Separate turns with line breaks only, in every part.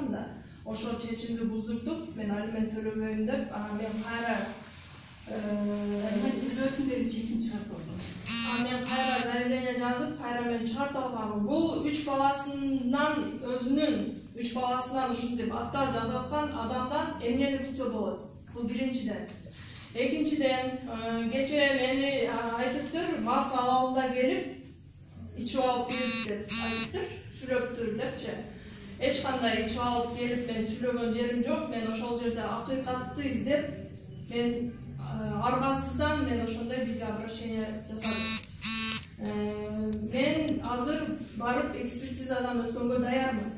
чыккан да. Ошол чечимди буздурдук, мен алимент төлөбөйм деп, анан мен кайра
алимент төлөбөйсүң деп чечим чыгарып алдым.
Мен кайра заявление жазып, кайра мен чыгарып алганмын. Бул 3 баласынан өзүнүн 3 баласынан ушинтип отказ жазып аткан адамдан эмнени күтсө болот? Бул биринчиден. Экинчиден, кече мени айтыптыр, мас абалында келип, ичип алып келип деп айтыптыр, сүйлөптүр депчи. Эч кандай ичип алып келип мен сүйлөгөн жерим жок. Мен ошол жерде акыйкатты издеп, мен аргасыздан мен ошондой видеообращение жасадым. Мен азыр барып экспертизадан өткөнгө даярмын.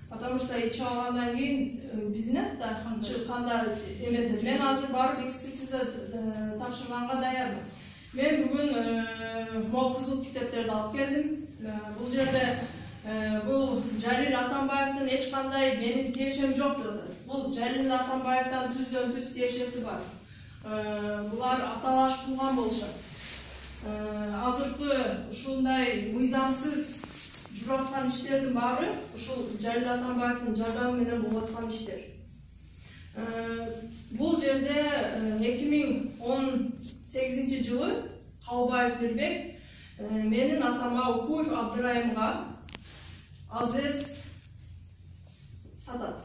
Потому что ичип алгандан кийин билинет да кандай эмеде. Мен азыр барып экспертиза тапшырганга даярмын. Мен бүгүн могу кызыл китептерди алып келдим. Бул жерде бул Жалил Атамбаевдин эч кандай менин тиешем жок деп. Бул Жалил Атамбаевдин түздөн түз тиешеси бар. Булар аталаш кылган болушат. Азыркы ушундай мыйзамсыз жүрүп аткан иштердин баары ушул Жалил Атамбаевдин жардамы менен болуп аткан иштер. Бул жерде 2018 жылы Калбаев Мирбек менин атама Укуев Абдырайымга АЗС сатат.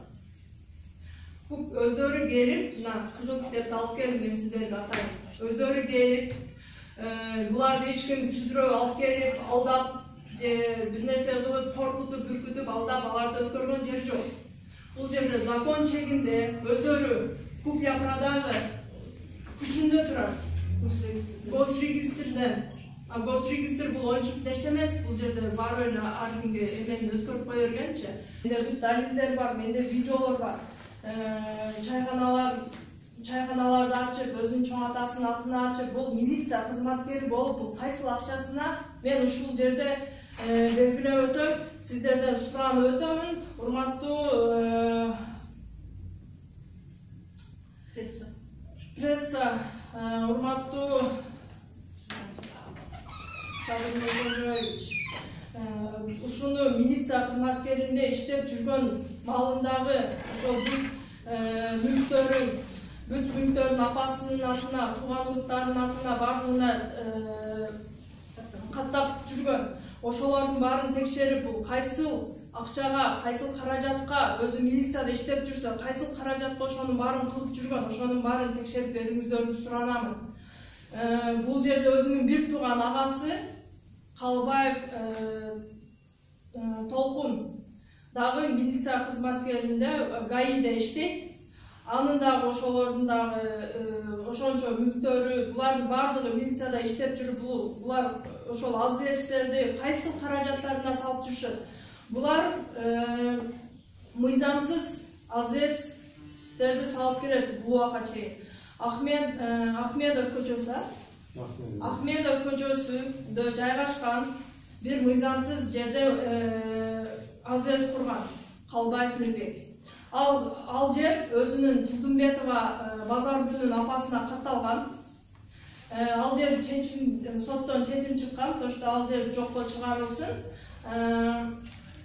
Өздөрү келип, мына кызыл китепти алып келдим мен сиздерге атайын. Өздөрү келип, буларды эч ким сүдүрөп алып келип, алдап, же бир нерсе кылып, коркутуп, бүркүтүп, алдап аларды өткөргөн жер жок. Бул жерде закон чегинде өздөрү купля-продажа күчүндө турат. Госрегистрден. Госрегистр бул оюнчук нерсе эмес, бул жерде бар эле ар кимге эмени өткөрүп кое бергенчи. Менде бүт далилдер бар, менде видеолор бар. Чайханаларды ачып, өзүнүн чоң атасынын атын ачып, бул милиция кызматкери болуп, бул кайсыл акчасына мен ушул жерде белгилеп өтөм, сиздерден суранып өтөмүн, урматтуу пресса, урматтуу ушуну милиция кызматкеринде иштеп жүргөн маалындагы ошол бүт мүлктөрүн апасынын атына, тууган уруктарынын атына бардыгына каттап жүргөн. Ошолордун баарын текшерип, бул кайсыл акчага, кайсыл каражатка өзү милицияда иштеп жүрсө, кайсыл каражатка ошонун баарын кылып жүргөн, ошонун баарын текшерип берүүңүздөрдү суранамын. Бул жерде өзүнүн бир тууган агасы Калбаев Толкун дагы милиция кызматкеринде ГАИде иштейт. Анын дагы ошолордун дагы ошончо мүлктөрү, булардын бардыгы милицияда иштеп жүрүп, булар ошол АЗСтерди кайсыл каражаттарына салып жүрүшөт. Булар мыйзамсыз АЗСтерди салып келет бул убакка чейин. Ахмедов көчөсүндө жайгашкан бир мыйзамсыз жерде АЗС курган Калбаев Мирбек. Ал жер өзүнүн Турдумбетова Базаргүлдүн апасына катталган. Ал жер соттон чечим чыккан, то что ал жер жокко чыгарылсын.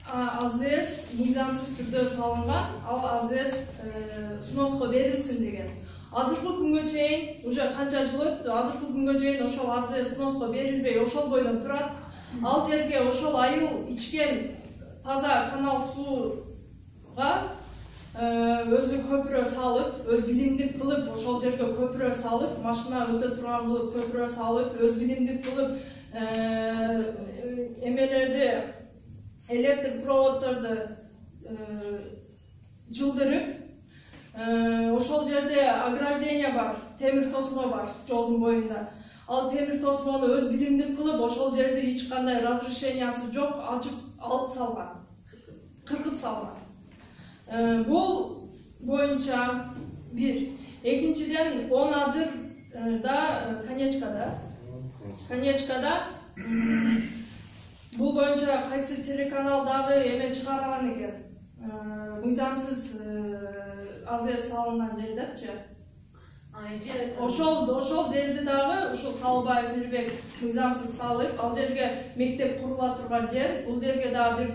АЗС мыйзамсыз түрдө салынган, ал АЗС сноско берилсин деген. Азыркы күнгө чейин, уже канча жыл өттү, азыркы күнгө чейин ошол АЗС сноско берилбей, ошол бойдон турат. Ал жерге ошол айыл ичкен таза канал сууга өзү көпүрө салып, өз билимдик кылып, ошол жерге көпүрө салып, машина өтө турган кылып, көпүрө салып, өз билимдик кылып, эмелерди, электр проводдорду жылдырып, ошол жерде ограждение бар, темир тосмо бар жолдун боюнда. Ал темир тосмону өз билимдик кылып, ошол жерде эч кандай разрешениясы жок, ачып алып салган, кыркып салган. Бул боюнча бир. Экинчиден, 10 адырда, Конечкада бул боюнча кайсы телеканалдагы эме чыгарган экен. Мыйзамсыз АЗС салынган жердечи. Ошол жерди дагы ушул Калыбаев Мирбек мыйзамсыз салып, ал жерге мектеп курула турган жер, бул жерге дагы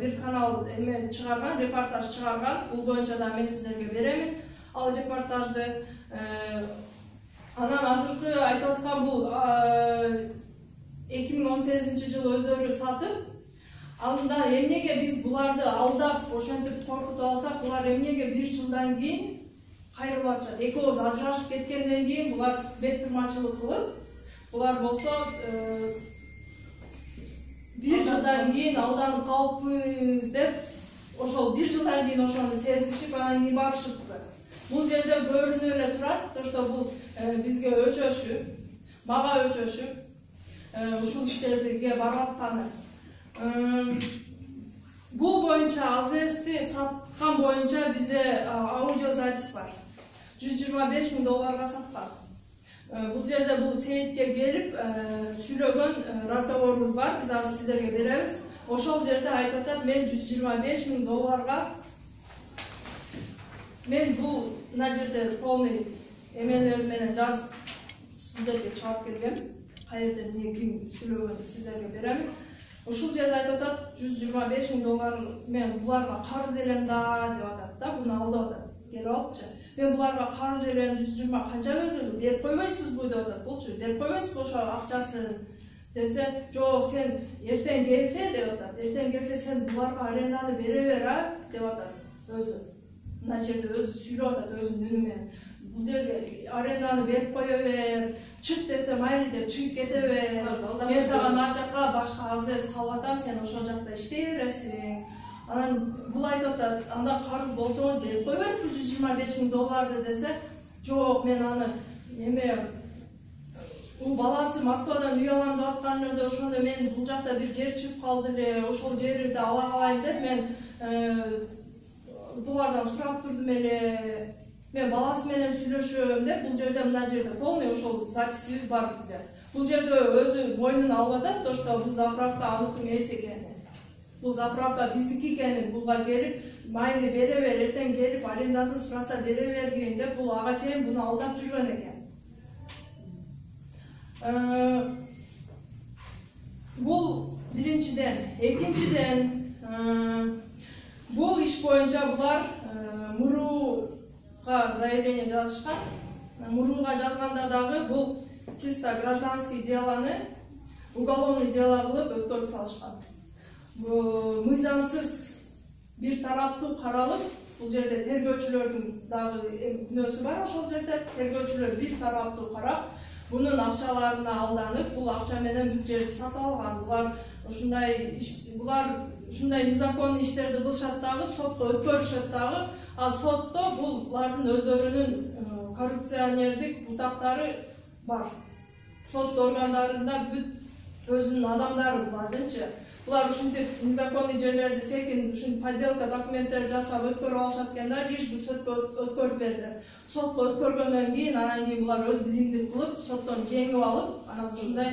бир канал эме чыгарган, репортаж чыгарган. Бул боюнча да мен сиздерге беремин ал репортажды. Анан азыркы айтып аткан бул 2018-жылы өздөрү сатып, анда эмнеге биз буларды алдап, ошентип коркутуп алсак, булар эмнеге 1 жылдан кийин кайрылып атышат. Экөөбүз ажырашып кеткенден кийин булар бет тырмачылык кылып, булар болсо 1 жылдан кийин алданып калыппыз деп, ошол 1 жылдан кийин ошону сезишип, анан кийин барышыпты. Бул жерде көрүнүп эле турат, что бул бизге өчөшүп, мага өчөшүп, ушул иштерге барып атканы. Бул боюнча АЗС'ти саткан боюнча бизде аудиозапись бар. $125,000 саткан. Бул жерде бул Сейитке келип сүйлөгөн разговорубуз бар. Биз азыр сиздерге беребиз. Ошол жерде айтып атат, мен $125,000 мен бул мына жерде полный эмелер менен жазып сиздерге чыгып келгем. Кайерде эмне ким сүйлөгөнү сиздерге берем. Ушул жерде айтып атат, $125,000 мен буларга карыз элем да деп атат да, буну алдап атат. Келип алыпчы. Мен буларга карыз элем 120 канча өзү берип койбойсузбу деп атат. Болчу, берип койбойсузбу ошо акчасын десе, жок, сен эртең келсе деп атат. Эртең келсе сен буларга аренданы бере бер деп атат өзү. Мына жерде өзү сүйлөп атат өзүнүн үнү менен. Бул жерге аренданы берип кое бер, чык десе майли деп чыгып кете бер. Мен сага ар жакка башка АЗС салып атам, сен ошол жакта иштей бересиң. Анан бул айтып атат, анда карыз болсоңуз берип койбойсузбу $125,000 десе, жок, мен аны эме бул баласы Москвадан үй алам деп аткан эле, ошондо мен бул жакта бир жер чыгып калды эле, ошол жерди ала калайын деп мен булардан сурап турдум эле. Мен баласы менен сүйлөшөм деп, бул жерде мына жерде полный ошол записибиз бар бизде. Бул жерде өзү мойнуна алып атат, то что бул заправка аныкы эмес экенин. Бул заправка биздики экенин, булга келип, майли бере бер, эртең келип арендасын сураса бере бергин деп, бул ага чейин буну алдап жүргөн экен. Бул биринчиден, экинчиден, бул иш боюнча булар мурууга заявление жазышкан. Мурууга жазганда дагы бул чисто гражданский деланы уголовный дело кылып өткөрүп салышкан. Мыйзамсыз бир тараптуу каралып, бул жерде тергөөчүлөрдүн дагы күнөөсү бар. Ошол жерде тергөөчүлөр бир тараптуу карап, бунун акчаларына алданып, бул акча менен бүт жерди сатып алган. Булар ушундай незаконный иштерди кылышат дагы, сотко өткөрүшөт дагы. Ал сотто булардын өздөрүнүн коррупционердик бутактары бар. Сот органдарында бүт өзүнүн адамдары булардынчы. Булар ушинтип незаконный жерлерди секин ушин подделка документтер жасап өткөрүп алышат экендар, лишь бу сотко өткөрүп берди. Сотко өткөргөндөн кийин анан кийин булар өз билимдик кылып, соттон жеңип алып, анан ушундай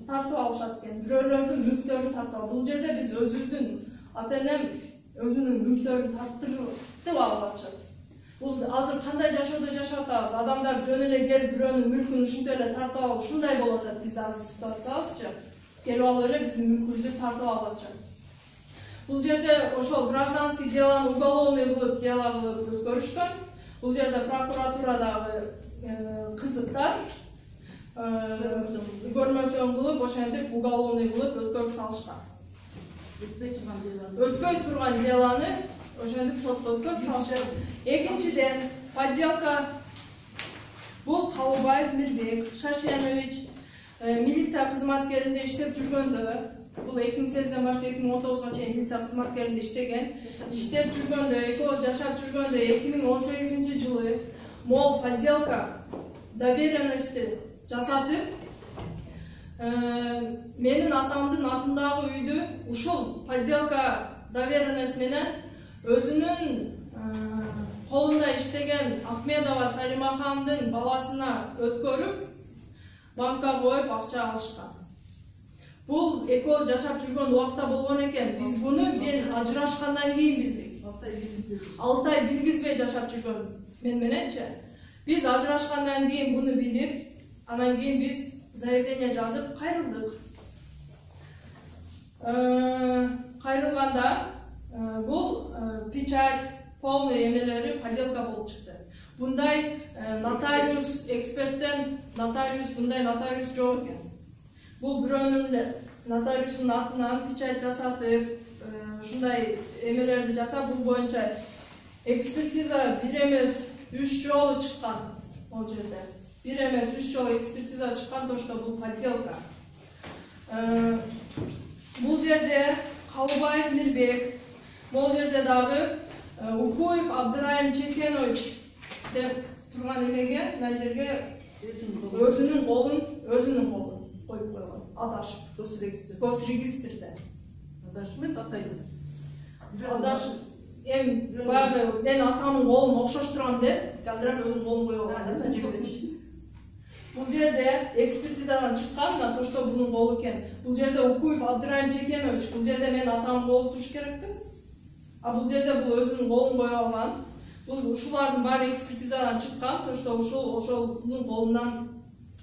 тартып алышат экен. Бирөөлөрдүн мүлктөрүн тартып алып. Бул жерде биз өзүбүздүн ата-энем өзүнүн мүлктөрүн тартып алып атышат. Бул азыр кандай жашоодо жашап атабыз? Адамдар жөн эле келип бирөөнүн мүлкүн ушундай эле тартып алып, ушундай болуп атат бизде азыр ситуациябызчы. Келип алып эле биздин мүлкүбүздү тартып алып атышат. Бул жерде ошол гражданский деланы уголовный кылып дело кылып өткөрүшкөн. Бул жерде прокуратурадагы кызыктар көрмөсөн кылып, ошентип уголовный кылып өткөрүп салышкан. Өтпөй турган деланы ошентип сотко өткөрүп салышкан. Экинчиден, подделка. Бул Калыбаев Мирбек Шашенович милиция кызматкеринде иштеп жүргөндө, бул 2008-ден баштап 2019-га чейин милиция кызматкеринде иштеген. Иштеп жүргөндө, экөөбүз жашап жүргөндө 2018-жылы мол подделка доверенности жасатып, менин атамдын атындагы үйдү ушул подделка доверенность менен өзүнүн колунда иштеген Ахмедова Салима хандын баласына өткөрүп, банка коюп акча алышкан. Бул экөөбүз жашап жүргөн убакта болгон экен. Биз буну мен ажырашкандан кийин билдик. 6 ай билгизбей жашап жүргөн мен мененчи. Biz ajырашкандан кийин буну билип, анан кийин биз заявление жазып кайрылдык. Кайрылганда бул печать полный эмелери подделка болуп чыкты. Bunday notarius ekspertten bunday notarius жок экен. Бул бирөөнүн notariusun атынан печать жасатып, ушундай эмелерди жасап, бул боюнча экспертиза 1 эмес 3 жолу чыккан. Ол жерде 1 эмес 3 жолу экспертиза чыккан, то что бул подделка. Бул жерде Калыбаев Мирбек, бул жерде дагы Укуев Абдырайым Чекенович деп турган эмеге, мына жерге өзүнүн колун коюп койгон. Адашып, госрегистрде.
Адашып эмес, атайды.
Адашып, баягы мен атамдын колун окшоштурам деп, кадыр өзүнүн колун коюп алган да жегечи. Бул жерде экспертизадан чыккан, то что бунун колу экен. Бул жерде Укуев Абдырайым Чекенович, бул жерде мен атамдын колу туруш керекпи? А бул жерде бул өзүнүн колун коюп алган. Бул ушулардын баары экспертизадан чыккан, то что ошонун колунан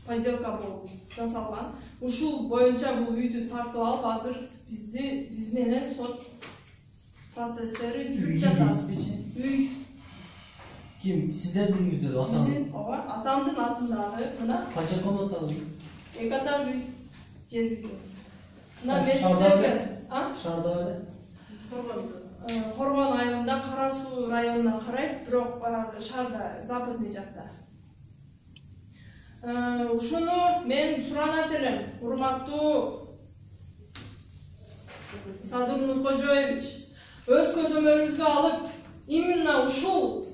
подделка болуп жасалган. Ушул боюнча бул үйдү тартып алып, азыр биз менен сот процесстери жүрүп жатат. Үй
ким? Сиздердин үйдө атам?
Биздин, ооба, атамдын атындагы мына
Канча комнаталы үй?
2 этаж үй, жер үй. Мына
Шаарда беле?
Коргон айылында, Кара Суу районуна карайт, бирок баягы шаарда, западный жакта. Ушуну мен суранат элем, урматтуу Садыр Нуркожоевич, өз көзөмөлүңүзгө алып, именно ушул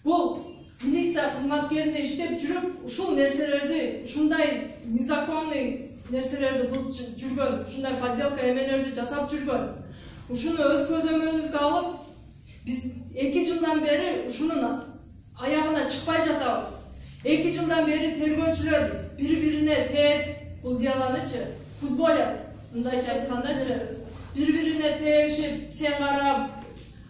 бул милиция кызматкеринде иштеп жүрүп, ушул нерселерди, ушундай незаконный нерселерди кылып жүргөн, ушундай подделка эмелерди жасап жүргөн. Ушуну өз көзөмөлүңүзгө алып, биз 2 жылдан бери ушунун аягына чыкпай жатабыз. 2 жылдан бери тергөөчүлөр бири-бирине тээп, бул деланычы футболят, мындайча айткандачы, бири-бирине тээшип, сен карап,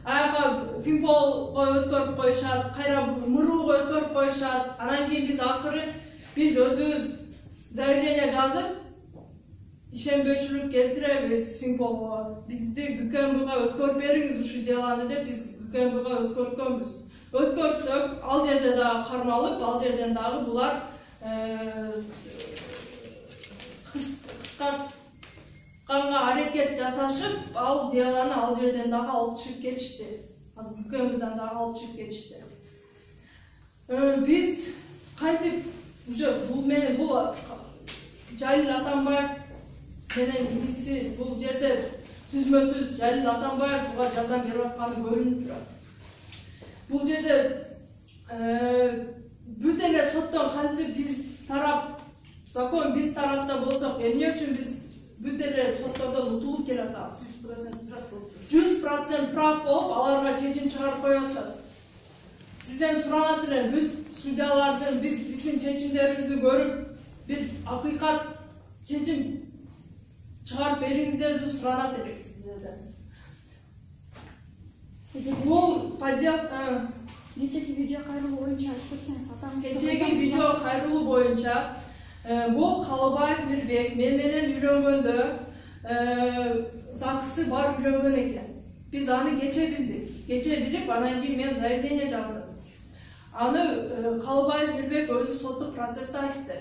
аяга финполго өткөрүп коюшат, кайра мурууга өткөрүп коюшат. Анан кийин биз акыры биз өзүбүз заявление жазып, ишенбөөчүлүк келтиребиз финполго. Бизди ГКМБга өткөрүп бериңиз ушу деланы деп биз ГКМБга өткөрткөнбүз. Өткөрсөк, ал жерде дагы кармалып, ал жерден дагы булар кыскартканга аракет жасашып, ал деланы ал жерден дагы алып чыгып кетишти. Азыр ГКМБдан дагы алып чыгып кетишти. Биз кантип уже бул Жалил Атамбаев менен иниси бул жерде түзмө-түз Жалил Атамбаев буга жардам берип атканы көрүнүп турат. Бул жерде бүт эле соттон кантип биз тарап, закон биз тарапта болсок, эмне үчүн биз бүт эле соттордон утулуп келатабыз? 100% прав болуп, аларга чечим чыгарып коюп атышат. Сизден суранат элем, бүт судьялардын биздин чечимдерибизди көрүп, бир акыйкат чечим чыгарып бериңиздерди суранат элек сиздерден. Бул подделка
кечеги видео кайрылуу боюнча айтсаңыз атам.
Кечеги видео кайрылуу боюнча бул Калыбаев Мирбек мен менен үйлөнгөндө закысы бар үйлөнгөн экен. Биз аны кече билдик. Кече билип, анан кийин мен заявление жаздым. Аны Калыбаев Мирбек өзү соттук процессте айтты.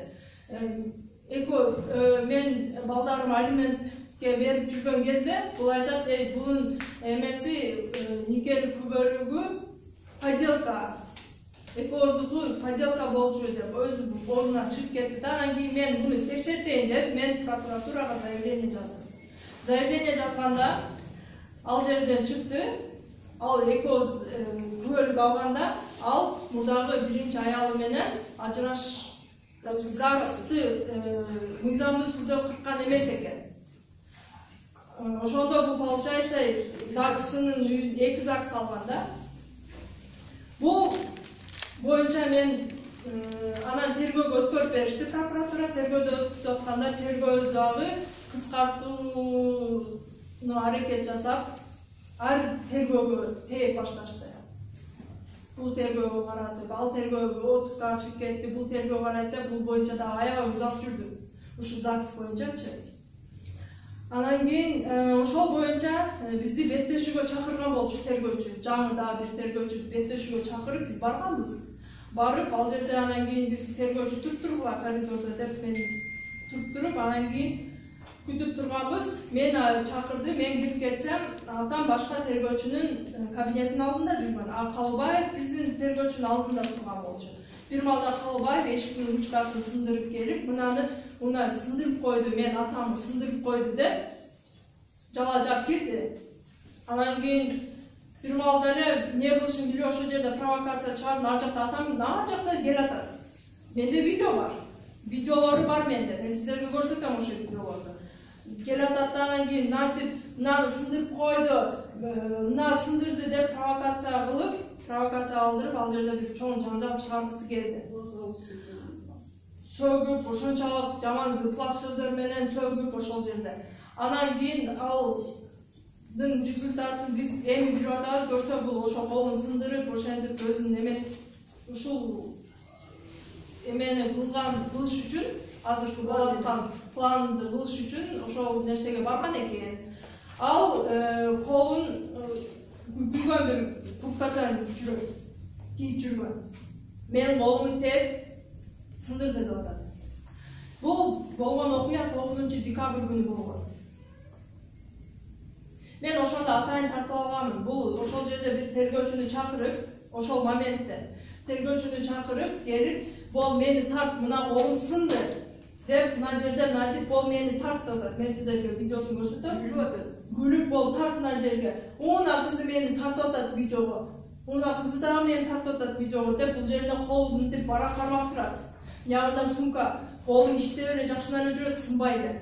Мен балдарым алиментке берип жүргөн кезде бул айтат, бунун эмеси никелик күбөлүгү подделка, экөөздүкү подделка болчу деп өзү ордунан чыгып кетти. Анан кийин мен буну текшертейин деп мен прокуратурага заявление жаздым. Заявление жазганда ал жерден чыкты. Ал экөөз күбөлүк алганда ал мурдагы биринчи аялы менен ажыраш загысты мыйзамдуу түрдө кырккан эмес экен. Ошондо бул получается загысынын 2 загыс алган да. Бул боюнча мен анан тергөөгө өткөрүп беришти прокуратура. Тергөөдө өтүп атканда тергөө дагы кыскартууну аракет жасап, ар тергөөгө тээп башташты. бул тергөөгө каратып, ал тергөө отпускага чыгып кетти, бул тергөө карайт да, бул боюнча да аябай узак жүрдү. Ушу ЗАГС боюнчачы. Анан кийин ошол боюнча бизди беттешүүгө чакырган болчу тергөөчү. Жаңы дагы бир тергөөчү беттешүүгө чакырып биз барганбыз. Барып ал жерде анан кийин биз тергөөчү туруп тургула коридордо деп мен туруп туруп анан кийин күтүп турганбыз. Мен чакырды, мен кирип кетсем, атам башка тергөөчүнүн кабинетинин алдында жүргөн. А Калыбаев биздин тергөөчүнүн алдында турган болчу. Бир маалда Калыбаев эшиктин ручкасын сындырып келип, мына сындырып койду, мен атамды сындырып койду деп жала жап кирди. Анан кийин бир маалда эле эмне кылышын билбей ошол жерде провокация чыгарып, ар жакта атам ар жакта келатат. Менде видео бар. Видеолору бар менде. Мен сиздерге көрсөтөм ошол видеолорду. Келатат да анан кийин мынтип мынаны сындырып койду, мына сындырды деп провокация кылып, провокация алдырып, ал жерде бир чоң жаңжал чыгаргысы келди. Сөгүп, ошончалык жаман ыплас сөздөр менен сөгүп ошол жерде. Анан кийин алдын результатын биз эми билип атабыз, көрсө бул ошо колун сындырып, ошентип өзүнүн эме ушул эмени кылыш үчүн, азыркы болуп аткан планды кылыш үчүн ошол нерсеге барган экен. Ал колун бүгүн бир курткача кийип жүргөн. Менин колумду теп сындырды деп атат. Бул болгон окуя 9-декабрь күнү болгон. Мен ошондо атайын тартып алганмын. Бул ошол жерде бир тергөөчүнү чакырып, ошол моментте тергөөчүнү чакырып, келип, "Бол мени тарт, мына колум сынды" деп мына жерде мынтип "Бол мени тарт" деп. Мен сиздерге видеосун көрсөтөм. Күлүп "Бол тарт мына жерге". Уна кызы мени тартып атат видеого. Уна кызы дагы мени тартып атат видеого деп бул жерде кол мынтип барак кармап турат. Ягында сумка, колу иштеп эле жакшына эле жүрөт, сынбай эле.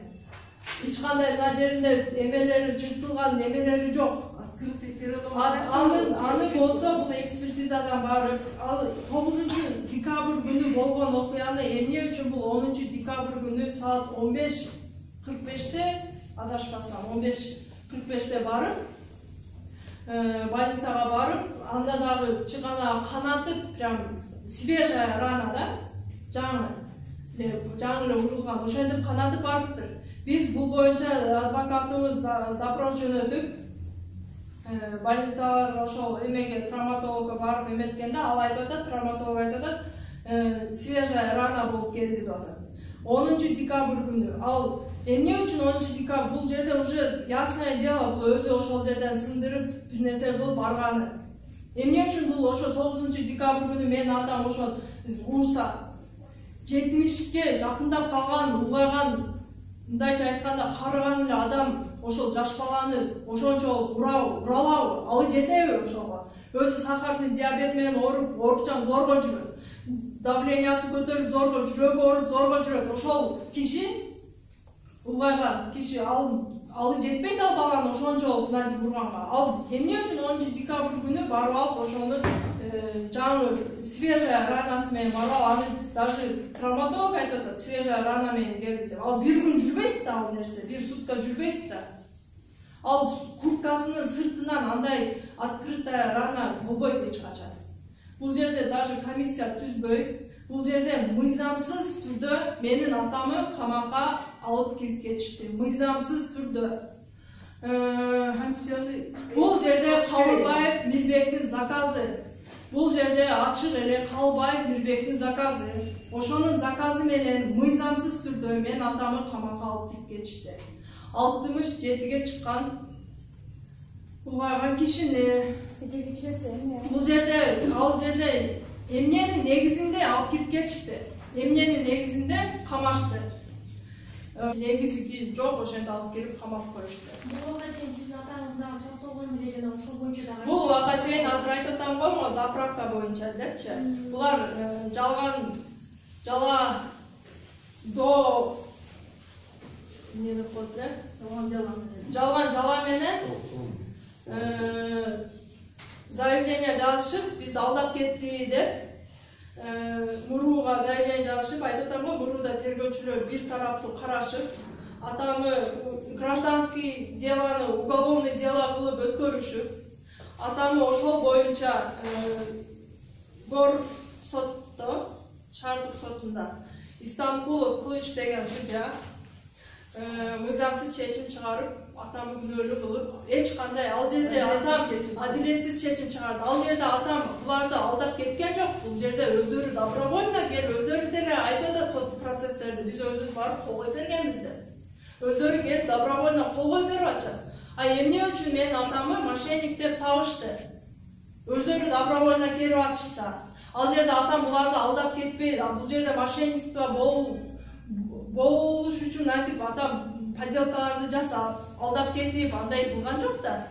Эч кандай мына жеринде эмелери жыртылган, эмелери жок. Аны болсо бул экспертизадан барып, ал 9-декабрь күнү болгон окуяны эмне үчүн бул 10-декабрь күнү саат 15:45-те, адашпасам 15:45-те барып, больницага барып, анда дагы чыгана канатып, прям свежая рана да, жаңы эле урулган, ошентип канатып барыптыр. Биз бул боюнча адвокатыбыз допрос жөнөтүп, больницалар ошол эмеге травматологко барып эметкенде ал айтып атат, травматолог айтып атат, свежая рана болуп келди деп атат. 10-декабрь күнү. Ал эмне үчүн 10-декабрь? Бул жерде уже ясное дело, бул өзү ошол жерден сындырып, бир нерсе кылып барганы. Эмне үчүн бул ошо 9-декабрь күнү менин атам ошо урса, 70-ке жакындап калган, улгайган, мындайча айтканда карыган эле адам ошол жаш баланы ошончо уралабы? Ал жетеби ошого? Өзү сахарный диабет менен оорукчан зорго жүрөт. Давлениясы көтөрүп зорго, жүрөгү ооруп зорго жүрөт. Ошол киши улгайган киши алы жетпейт ал баланы ошончо мынтип урганга. Ал эмне үчүн 10-декабрь күнү барып алып ошону жаңы свежая ранасы менен барып аны даже травматолог айтып атат, свежая рана менен келди деп. Ал бир күн жүрбөйт да ал нерсе, бир сутка жүрбөйт да. Ал курткасынын сыртынан андай открытая рана болбойт эч качан. Бул жерде даже комиссия түзбөй, бул жерде мыйзамсыз түрдө менин атамы камакка алып кирип кетишти. Мыйзамсыз түрдө. Бул жерде Калыбаев Мирбектин заказы. Бул жерде ачык эле Калыбаев Мирбектин заказы. Ошонун заказы менен мыйзамсыз түрдө менин атамы камакка алып кирип кетишти. 67-ге чыккан улгайган кишини бул жерде ал жерде эмненин негизинде алып кирип кетишти. Эмненин негизинде камашты. Негизи жок, ошентип алып кирип камап коюшту.
Буга чейин сиздин атаңыз дагы соттолгон эле жана ошол боюнча дагы.
Бул убакка чейин азыр айтып атам го, могу заправка боюнча депчи. Булар жала до эмне деп коет эле? Жалган жала менен заявление жазышып, бизди алдап кетти деп мурууга заявление жазышып, айтып атам го, мурууда тергөөчүлөр бир тараптуу карашып, атамы гражданский делону уголовный дело кылып өткөрүшүп, атамы ошол боюнча Гор сотто, шаардык сотунда Истамбулов Кылыч деген судья мыйзамсыз чечим чыгарып, атамды күнөөлүү кылып, эч кандай ал жерде атам адилетсиз чечим чыгарды. Ал жерде атам буларды алдап кеткен жок. Бул жерде өздөрү добровольно келип, өздөрү деле айтып атат сот процесстерди биз өзүбүз барып колгой бергенбиз деп. Өздөрү келип добровольно колгой берип атышат. А эмне үчүн менин атамы мошенник деп табышты? Өздөрү добровольно келип атышса, ал жерде атам буларды алдап кетпейди. Бул жерде мошенничество болуш үчүн айтып атам подделкаларды жасап, алдап кетип, андай кылган жок да.